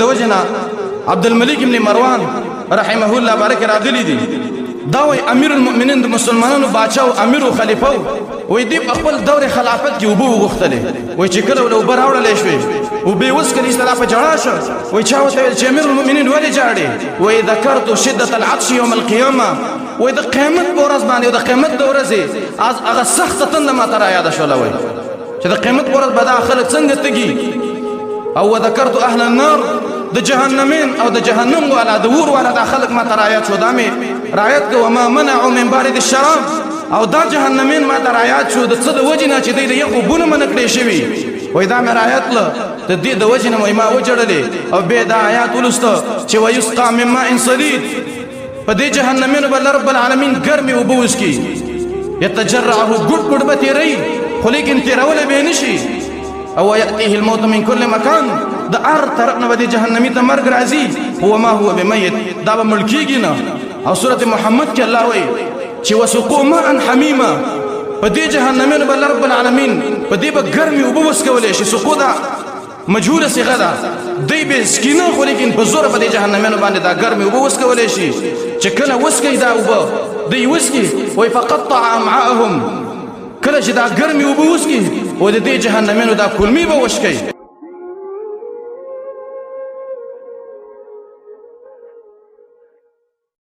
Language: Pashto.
د وجنا عبد الملك بن مروان رحمه الله بارک راغلی دی دا وی امیر المؤمنین د مسلمانانو باچاو امیر او خلیفہ وی دی خپل دور خلافت کې وبو غختله وی چې کله ولو براوړل شوی او به وس کلی استلاف جړا شو وی چا وته چې امیر المؤمنین ولې جاړي وی ذکرت شدة العطش يوم القيامه وی د قیامت ورځ باندې د قیامت د ورځې از هغه سخت تند ما تر یاد شول وی چې د قیامت ورځ به دا خلک څنګه تګي او ذکرت اهل النار د جهنمین او د جهنم والا د ور والا د خلق ما ترایات شو دامه رایت کو ما منعوا من بارد الشراب او دا جهنمین ما ترایات شو د څه د وجنه چې د یخو بونه من کړی شوی وای دا مې رایت له د دې د وجنه ما وجړلې او به دا آیات ولسته چې ويسقى من ماء صديد په دې جهنمین بل رب العالمین ګرمي او بوس کی يتجرعه ګډ ګډ به تیری خو لیکن تیرول به نشي او يأتيه الموت من كل مكان دا طرفنا بدي جهنمي ته مرګ راځي هو ما هو بميت دا به ملکیږي نه او سوره محمد کې الله وایي چې وسقوا ماء حميما بدي جهنمي بل رب العالمین بدي به ګرمي او بوس کولې شي سقو دا مجهوله صيغه ده دی به سکینه خو لیکن په زور بدي جهنمي باندې دا ګرمي او بوس کولې شي چې کله وسکي دا او دی وسکي وي فقطع امعاءهم کله چې دا ګرمي او بوس کی او د دې جهنمینو دا کلمی به وشکي